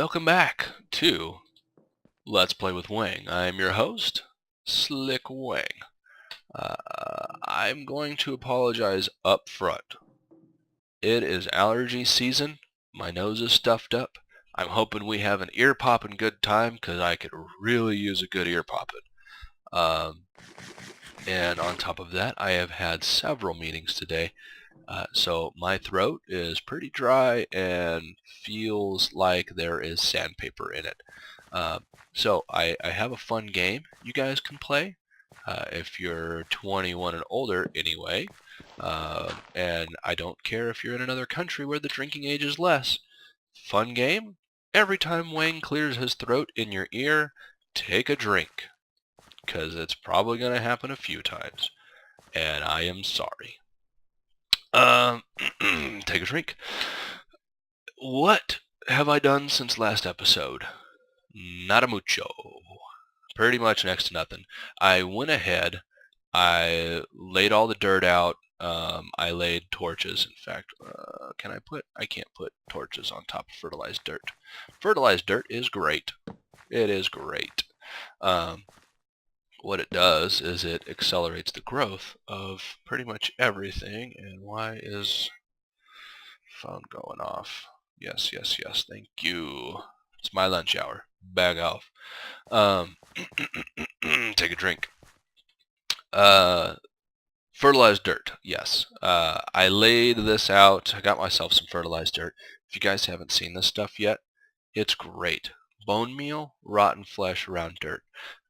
Welcome back to Let's Play with Weng. I'm your host, SlickWeng. I'm going to apologize up front. It is allergy season. My nose is stuffed up. I'm hoping we have an ear-popping good time because I could really use a good ear-popping. And on top of that, I have had several meetings today. So my throat is pretty dry and feels like there is sandpaper in it. So I have a fun game you guys can play if you're 21 and older anyway. And I don't care if you're in another country where the drinking age is less. Fun game. Every time Wayne clears his throat in your ear, take a drink. Because it's probably going to happen a few times. And I am sorry. Take a drink. What have I done since last episode? Nada mucho. Pretty much next to nothing. I went ahead, I laid all the dirt out, I laid torches. In fact, I can't put torches on top of fertilized dirt. Fertilized dirt is great. It is great. What it does is it accelerates the growth of pretty much everything. And why is phone going off? Yes, thank you. It's my lunch hour. Bag off. Take a drink. Fertilized dirt, yes. I laid this out. I got myself some fertilized dirt. If you guys haven't seen this stuff yet, it's great. Bone meal, rotten flesh around dirt.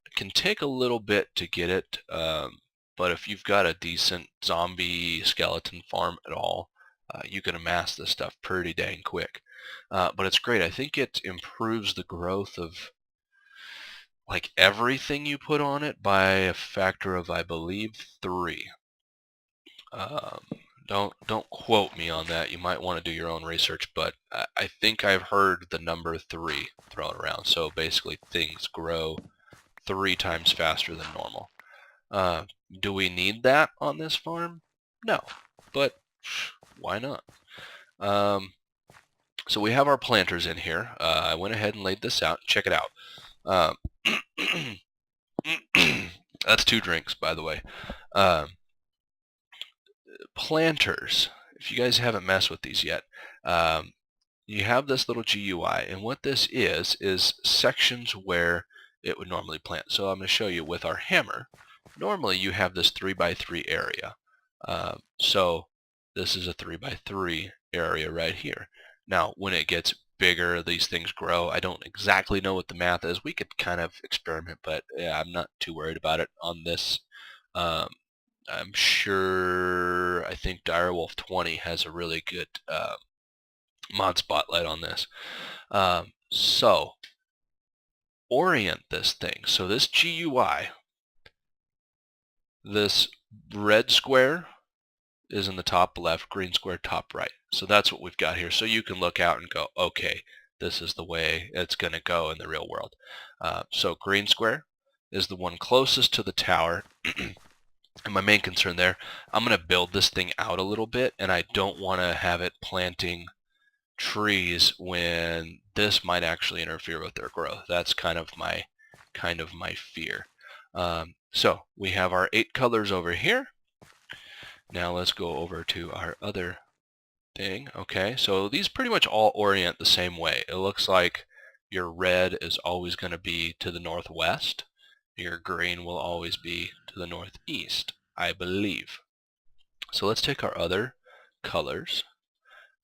It can take a little bit to get it, but if you've got a decent zombie skeleton farm at all, you can amass this stuff pretty dang quick. But it's great. I think it improves the growth of like everything you put on it by a factor of, I believe, 3. Don't quote me on that. You might want to do your own research, but I think I've heard the number 3 thrown around. So basically, things grow 3 times faster than normal. Do we need that on this farm? No, but why not? So we have our planters in here. I went ahead and laid this out. Check it out. That's 2 drinks, by the way. Planters. If you guys haven't messed with these yet, you have this little GUI, and what this is sections where it would normally plant. So I'm going to show you with our hammer. Normally you have this 3x3 area. So this is a 3x3 area right here. Now when it gets bigger, these things grow. I don't exactly know what the math is. We could kind of experiment, but yeah, I'm not too worried about it on this. I'm sure, I think Direwolf 20 has a really good mod spotlight on this. So orient this thing. So this GUI, this red square is in the top left, green square top right. So that's what we've got here. So you can look out and go, okay, this is the way it's going to go in the real world. So green square is the one closest to the tower. And my main concern there, I'm going to build this thing out a little bit, and I don't want to have it planting trees when this might actually interfere with their growth. That's kind of my fear. So we have our 8 colors over here. Now let's go over to our other thing. Okay, so these pretty much all orient the same way. It looks like your red is always going to be to the northwest. Your green will always be to the northeast, I believe. So let's take our other colors.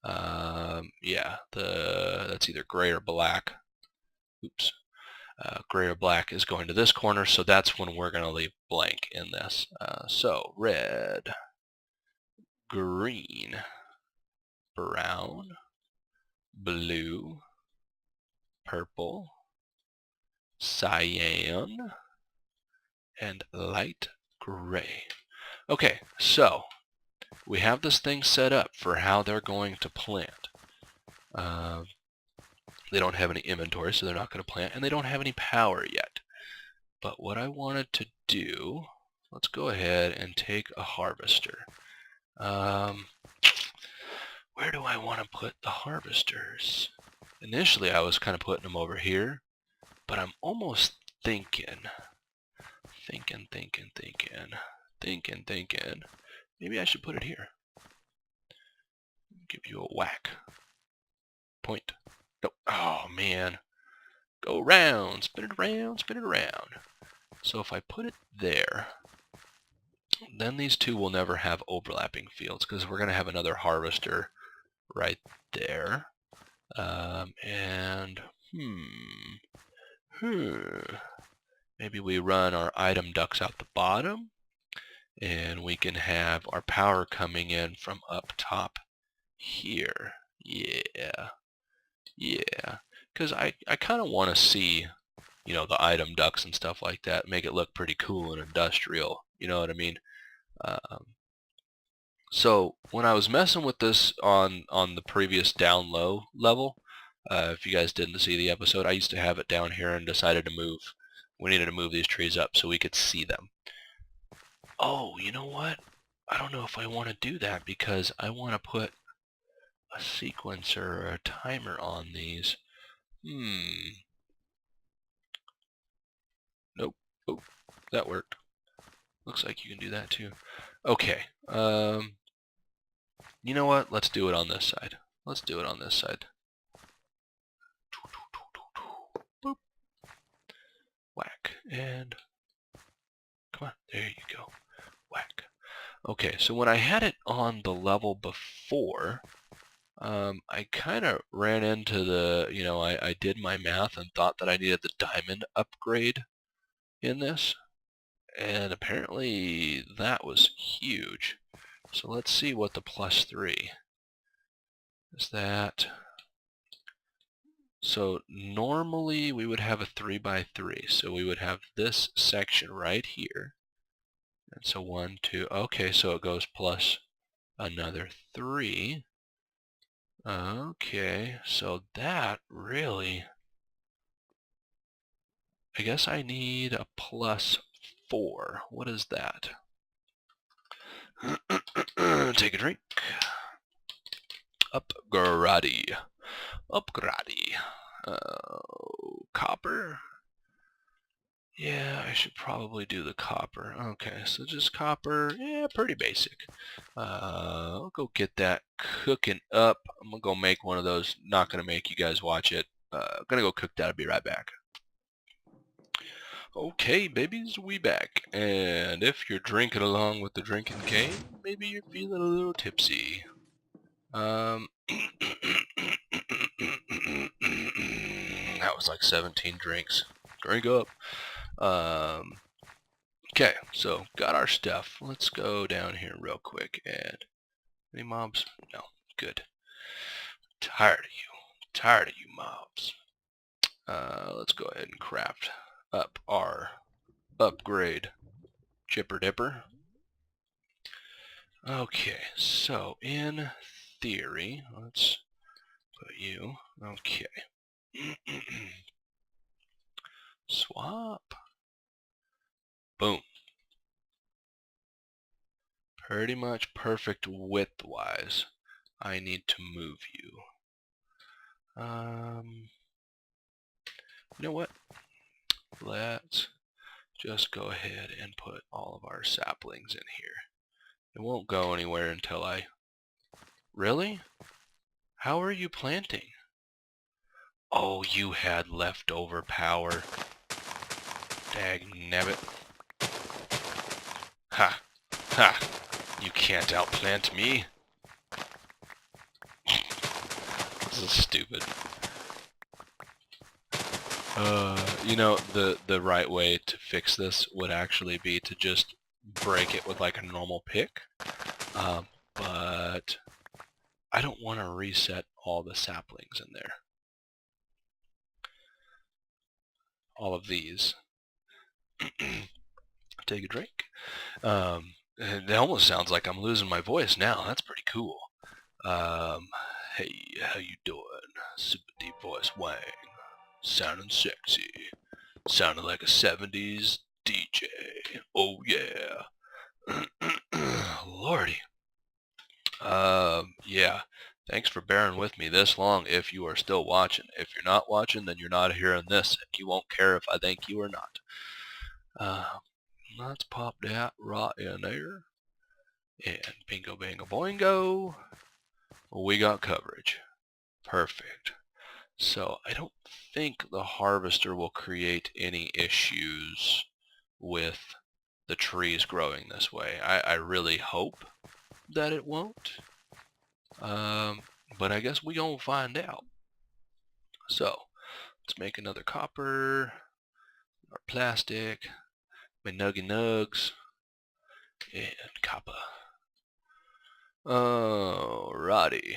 Yeah, that's either gray or black. Oops. Gray or black is going to this corner, so that's when we're going to leave blank in this. So red, green, brown, blue, purple, cyan, and light gray. Okay, so we have this thing set up for how they're going to plant. They don't have any inventory, so they're not going to plant, and they don't have any power yet. But what I wanted to do, let's go ahead and take a harvester. Where do I want to put the harvesters? Initially, I was kind of putting them over here, but I'm almost thinking. Maybe I should put it here. Give you a whack. Point. No. Oh, man. Go round. Spin it around. Spin it around. So if I put it there, then these two will never have overlapping fields because we're going to have another harvester right there. Maybe we run our item ducts out the bottom, and we can have our power coming in from up top here. Yeah. Because I kind of want to see, you know, the item ducts and stuff like that, make it look pretty cool and industrial. You know what I mean? So when I was messing with this on the previous down low level, if you guys didn't see the episode, I used to have it down here and decided to move. We needed to move these trees up so we could see them. Oh, you know what? I don't know if I want to do that because I want to put a sequencer or a timer on these. Nope. Oh, that worked. Looks like you can do that too. Okay. You know what? Let's do it on this side. Boop. Whack. And come on. There you go. Whack. Okay, so when I had it on the level before, I kind of ran into the, you know, I did my math and thought that I needed the diamond upgrade in this. And apparently that was huge. So let's see what the +3 is. That. So normally we would have a 3x3. So we would have this section right here. And so 1, 2, okay, so it goes plus another 3. Okay, so that really, I guess I need a +4. What is that? Take a drink. Upgrade. Copper? Yeah, I should probably do the copper. Okay, so just copper. Yeah, pretty basic. I'll go get that cooking up. I'm gonna go make one of those. Not gonna make you guys watch it. Gonna go cook that. I'll be right back. Okay, babies, we back. And if you're drinking along with the drinking game, maybe you're feeling a little tipsy. That was like 17 drinks. Drink up. Okay, so got our stuff. Let's go down here real quick. And any mobs? No. Good. Tired of you mobs. Let's go ahead and craft up our upgrade chipper dipper. Okay, so in theory, let's put you. Okay. Swap. Boom. Pretty much perfect width-wise. I need to move you. You know what? Let's just go ahead and put all of our saplings in here. It won't go anywhere until I... Really? How are you planting? Oh, you had leftover power. Dagnabbit. Ha! Ha! You can't outplant me. This is stupid. You know, the right way to fix this would actually be to just break it with like a normal pick. But I don't want to reset all the saplings in there. All of these. Take a drink. It almost sounds like I'm losing my voice now. That's pretty cool. Hey, how you doing? Super deep voice Weng. Sounding sexy. Sounding like a 70s DJ. Oh yeah. Lordy. Yeah. Thanks for bearing with me this long if you are still watching. If you're not watching, then you're not hearing this, and you won't care if I thank you or not. Let's pop that right in there. And bingo, bango, boingo. We got coverage. Perfect. So I don't think the harvester will create any issues with the trees growing this way. I really hope that it won't. But I guess we gonna find out. So let's make another copper, our plastic, my nuggy nugs, and copper. Alrighty.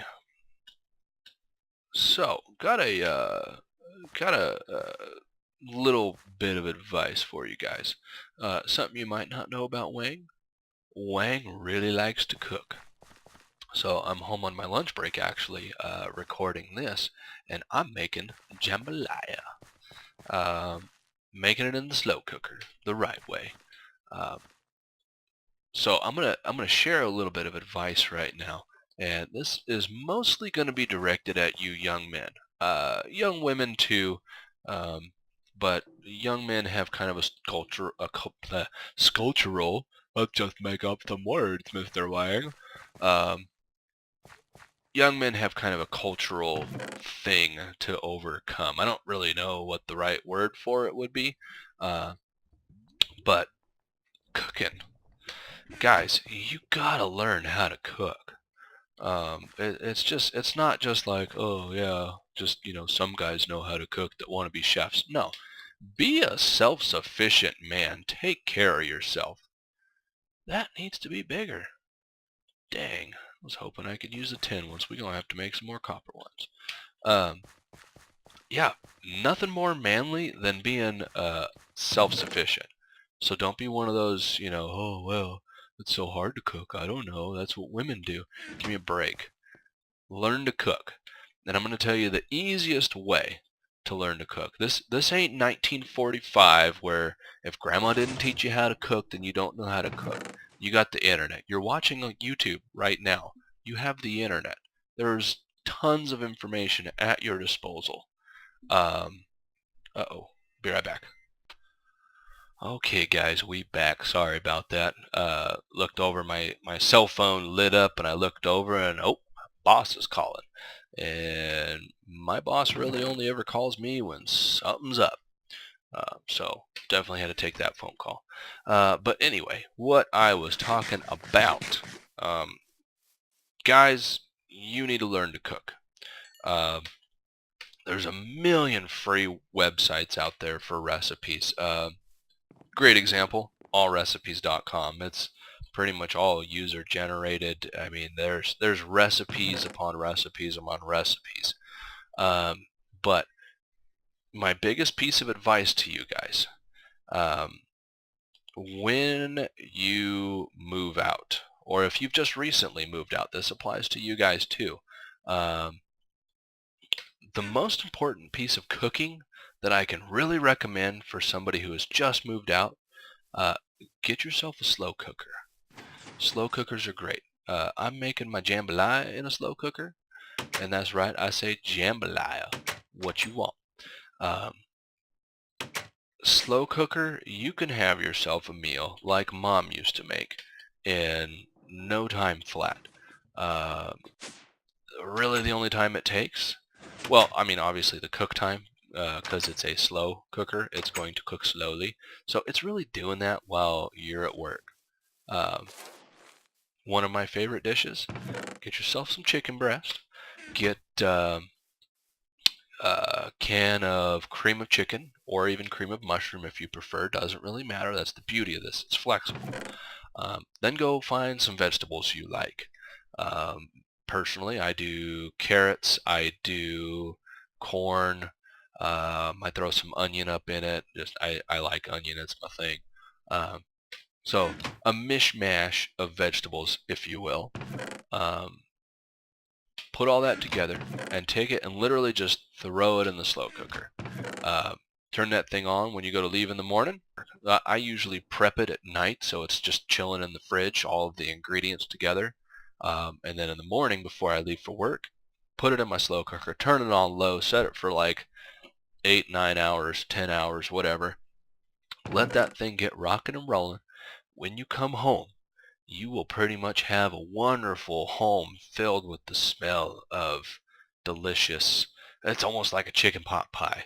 So got a little bit of advice for you guys. Something you might not know about Weng. Weng really likes to cook. So I'm home on my lunch break actually, recording this, and I'm making jambalaya. Making it in the slow cooker, the right way. So I'm gonna share a little bit of advice right now, and this is mostly gonna be directed at you young men, young women too, but young men have kind of a sculptural. Let's just make up some words, Mr. Wang. Young men have kind of a cultural thing to overcome. I don't really know what the right word for it would be, but cooking. Guys, you gotta learn how to cook. It's not just like, oh yeah, just, some guys know how to cook that want to be chefs. No, be a self-sufficient man. Take care of yourself. That needs to be bigger. Dang, I was hoping I could use the tin ones. We're gonna have to make some more copper ones. Yeah, nothing more manly than being self-sufficient. So don't be one of those, oh well, it's so hard to cook. I don't know. That's what women do. Give me a break. Learn to cook. And I'm going to tell you the easiest way to learn to cook. This ain't 1945 where if grandma didn't teach you how to cook, then you don't know how to cook. You got the internet. You're watching on YouTube right now. You have the internet. There's tons of information at your disposal. Uh-oh. Be right back. Okay, guys, we back. Sorry about that. Looked over, my cell phone lit up, and I looked over, and oh, my boss is calling. And my boss really only ever calls me when something's up. So definitely had to take that phone call. But anyway, what I was talking about, guys, you need to learn to cook. There's a million free websites out there for recipes. Great example, allrecipes.com. It's pretty much all user generated. I mean, there's recipes upon recipes upon recipes. But my biggest piece of advice to you guys, when you move out, or if you've just recently moved out, this applies to you guys too. The most important piece of cooking that I can really recommend for somebody who has just moved out, get yourself a slow cooker. Slow cookers are great. I'm making my jambalaya in a slow cooker, and that's right, I say jambalaya, what you want. Slow cooker, you can have yourself a meal like Mom used to make in no time flat. Really the only time it takes, well, I mean, obviously the cook time, because it's a slow cooker, it's going to cook slowly. So it's really doing that while you're at work. One of my favorite dishes, get yourself some chicken breast, get a can of cream of chicken, or even cream of mushroom if you prefer. Doesn't really matter. That's the beauty of this. It's flexible. Then go find some vegetables you like. Personally, I do carrots, I do corn, I throw some onion up in it. I like onion, it's my thing. So a mishmash of vegetables, if you will. Put all that together and take it and literally just throw it in the slow cooker. Turn that thing on when you go to leave in the morning. I usually prep it at night, so it's just chilling in the fridge, all of the ingredients together. And then in the morning before I leave for work, put it in my slow cooker, turn it on low, set it for like 8, 9 hours, 10 hours, whatever. Let that thing get rocking and rolling. When you come home, you will pretty much have a wonderful home filled with the smell of delicious. It's almost like a chicken pot pie.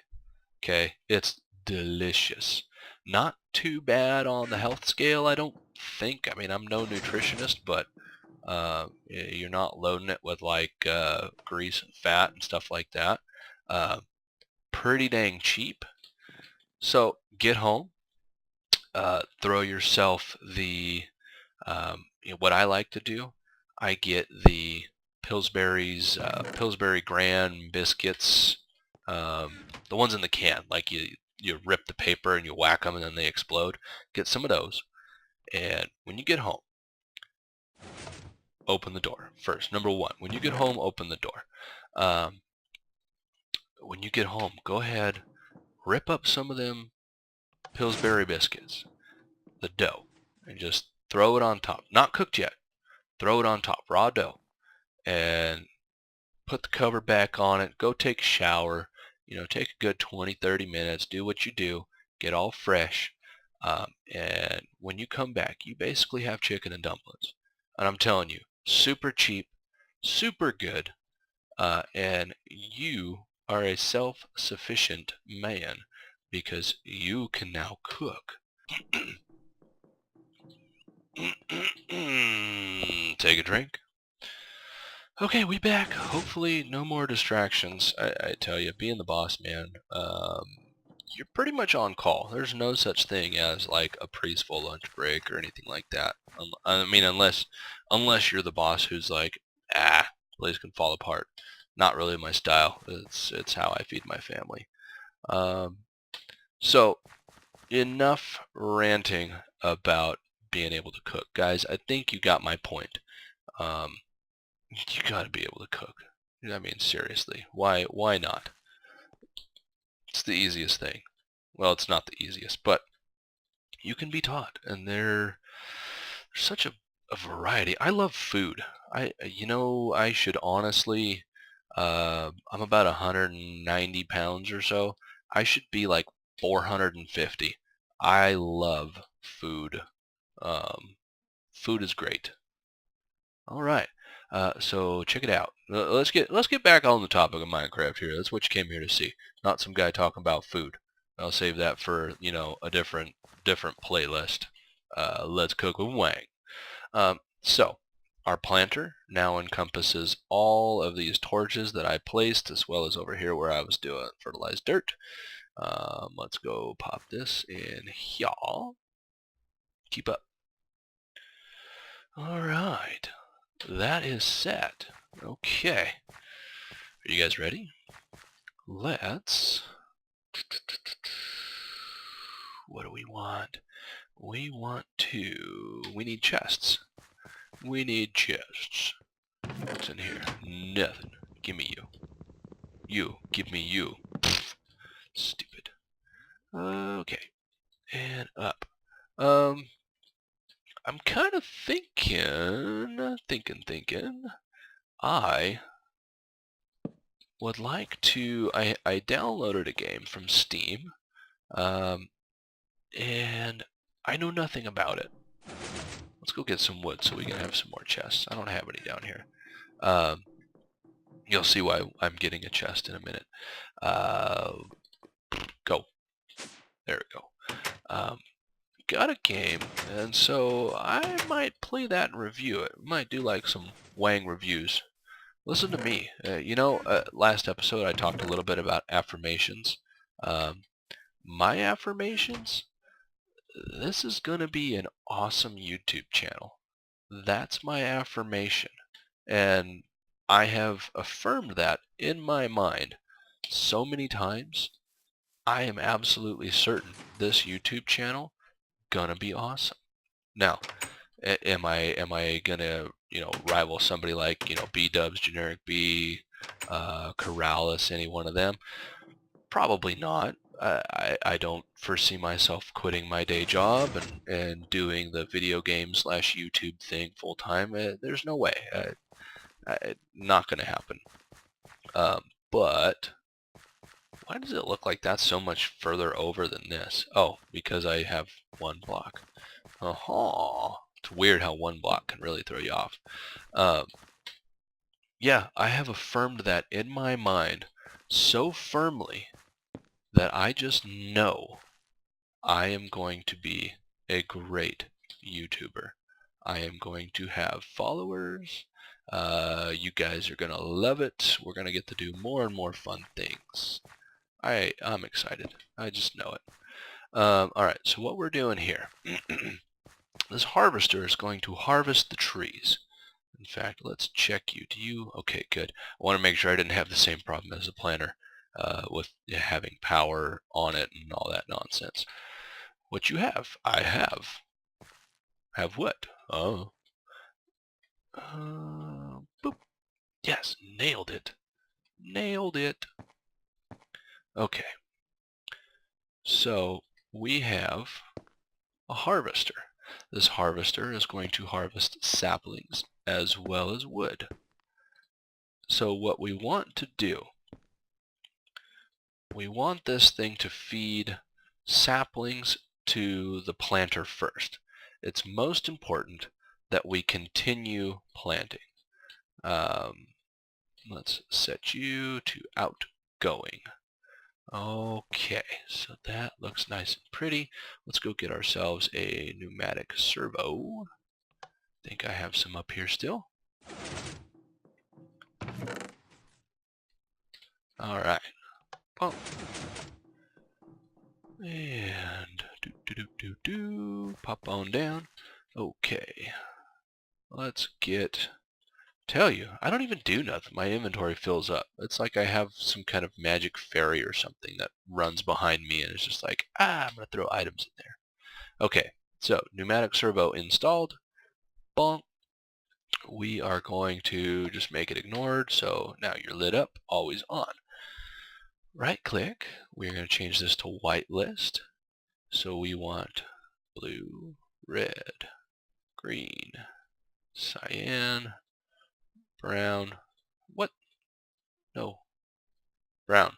Okay, it's delicious. Not too bad on the health scale, I don't think. I mean, I'm no nutritionist, but you're not loading it with like grease and fat and stuff like that. Pretty dang cheap. So get home, throw yourself the what I like to do. I get the Pillsbury Grand biscuits, the ones in the can, like you rip the paper and you whack them and then they explode. Get some of those, and when you get home, open the door first. Number one, when you get home, open the door. When you get home, go ahead, rip up some of them Pillsbury biscuits, the dough, and just throw it on top. Not cooked yet. Throw it on top, raw dough, and put the cover back on it. Go take a shower. Take a good 20, 30 minutes. Do what you do. Get all fresh. And when you come back, you basically have chicken and dumplings. And I'm telling you, super cheap, super good, and you are a self-sufficient man because you can now cook. Take a drink. Okay, we back. Hopefully no more distractions. I tell you, being the boss, man, you're pretty much on call. There's no such thing as like a peaceful lunch break or anything like that. I mean, unless you're the boss who's like, place can fall apart. Not really my style. It's how I feed my family. So enough ranting about being able to cook, guys. I think you got my point. You got to be able to cook. I mean, seriously, why not? It's the easiest thing. Well, it's not the easiest, but you can be taught, and there's such a variety. I love food. I should honestly, I'm about 190 pounds or so. I should be like 450. I love food. Food is great. All right. So check it out. Let's get back on the topic of Minecraft here. That's what you came here to see, not some guy talking about food. I'll save that for a different playlist. Let's cook with Weng. So our planter now encompasses all of these torches that I placed, as well as over here where I was doing fertilized dirt. Let's go pop this in here. Keep up. All right. That is set. Okay. Are you guys ready? Let's... What do we want? We need chests. We need chests. What's in here? Nothing. Give me you. You. Give me you. Stupid. Okay. And up. I'm kind of thinking, I would like to, I downloaded a game from Steam, and I know nothing about it. Let's go get some wood so we can have some more chests. I don't have any down here. You'll see why I'm getting a chest in a minute. Go. There we go. Got a game, and so I might play that and review it. Might do like some Wang reviews. Listen to me. Last episode I talked a little bit about affirmations. My affirmations, this is going to be an awesome YouTube channel. That's my affirmation. And I have affirmed that in my mind so many times. I am absolutely certain this YouTube channel gonna be awesome. Now, am I gonna rival somebody like B-Dubs, Generic B, Corrales, any one of them? Probably not. I don't foresee myself quitting my day job and doing the video game / YouTube thing full time. There's no way. Not gonna happen. But why does it look like that's so much further over than this? Oh, because I have one block. Aha! It's weird how one block can really throw you off. Yeah, I have affirmed that in my mind so firmly that I just know I am going to be a great YouTuber. I am going to have followers. You guys are going to love it. We're going to get to do more and more fun things. I'm excited. I just know it. Alright, so what we're doing here, this harvester is going to harvest the trees. In fact, let's check you. Do you? Okay, good. I want to make sure I didn't have the same problem as the planter with having power on it and all that nonsense. What you have? I have. Have what? Oh. Boop. Yes, nailed it. Nailed it. Okay. So we have a harvester. This harvester is going to harvest saplings as well as wood. So what we want to do, we want this thing to feed saplings to the planter first. It's most important that we continue planting. Let's set you to outgoing. Okay, so that looks nice and pretty. Let's go get ourselves a pneumatic servo. I think I have some up here still. Alright. Pump. And pop on down. Okay. Let's get... Tell you, I don't even do nothing. My inventory fills up. It's like I have some kind of magic fairy or something that runs behind me and it's just like, I'm going to throw items in there. Okay, so pneumatic servo installed. Bonk. We are going to just make it ignored. So now you're lit up, always on. Right click. We're going to change this to whitelist. So we want blue, red, green, cyan, brown. What? No. Brown.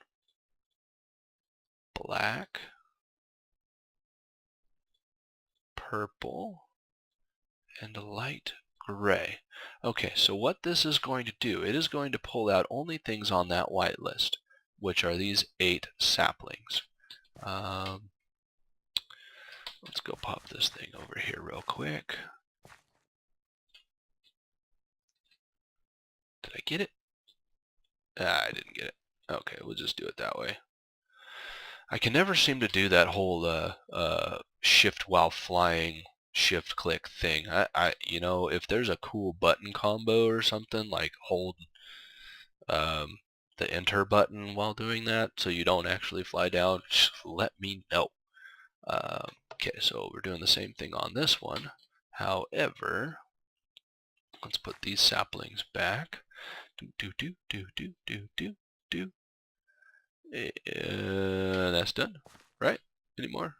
Black. Purple. And light gray. Okay, so what this is going to do, it is going to pull out only things on that white list, which are these 8 saplings. Let's go pop this thing over here real quick. Did I get it? I didn't get it. Okay, we'll just do it that way. I can never seem to do that whole shift while flying shift click thing. You know, if there's a cool button combo or something, like hold the enter button while doing that so you don't actually fly down, just let me know. Okay, so we're doing the same thing on this one. However, let's put these saplings back. That's done, right? Any more?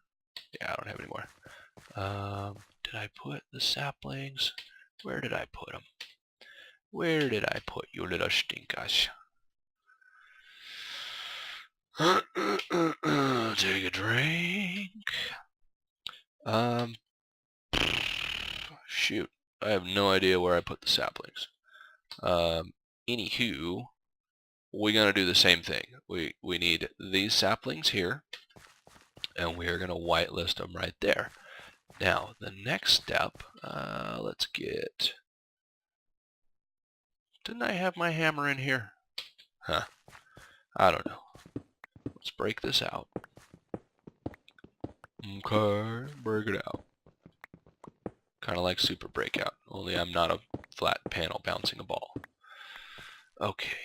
Yeah, I don't have any more. Did I put the saplings? Where did I put them? Where did I put you little stinkers? Take a drink. Shoot, I have no idea where I put the saplings. Anywho, we're gonna do the same thing. We need these saplings here, and we are gonna whitelist them right there. Now, the next step, let's get... Didn't I have my hammer in here? Huh. I don't know. Let's break this out. Okay, break it out. Kind of like Super Breakout, only I'm not a flat panel bouncing a ball. Okay.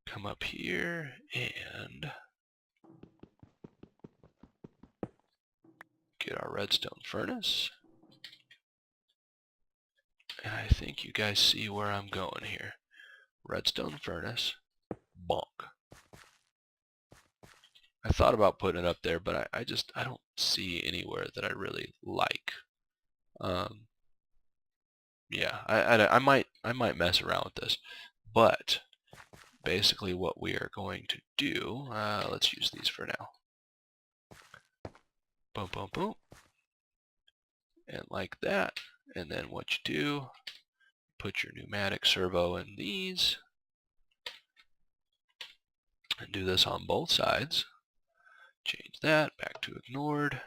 Come up here and get our redstone furnace. And I think you guys see where I'm going here. Redstone furnace, bonk. I thought about putting it up there, but I don't see anywhere that I really like. Yeah, I might mess around with this, but basically what we are going to do, let's use these for now. Boom, boom, boom. And like that. And then what you do, put your pneumatic servo in these. And do this on both sides. Change that back to ignored.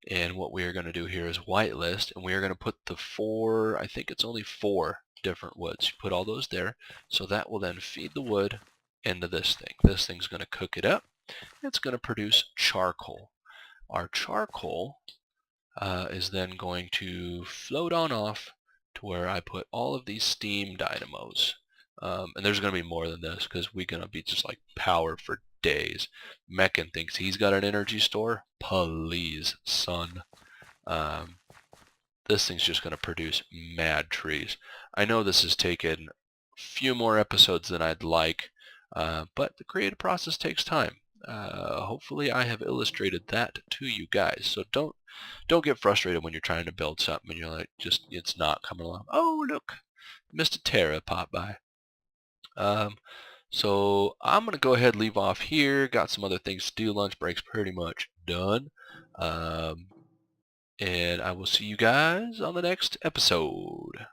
And what we are going to do here is whitelist, and we are going to put the 4, I think it's only 4 different woods. You put all those there, so that will then feed the wood into this thing. This thing's going to cook it up. It's going to produce charcoal. Our charcoal is then going to float on off to where I put all of these steam dynamos. And there's going to be more than this because we're going to be just like powered for days. Meccan thinks he's got an energy store. Please, son. This thing's just going to produce mad trees. I know this has taken a few more episodes than I'd like, but the creative process takes time. Hopefully I have illustrated that to you guys. So don't get frustrated when you're trying to build something and you're like, it's not coming along. Oh, look, Mr. Terra popped by. So I'm going to go ahead and leave off here. Got some other things to do. Lunch break's pretty much done. And I will see you guys on the next episode.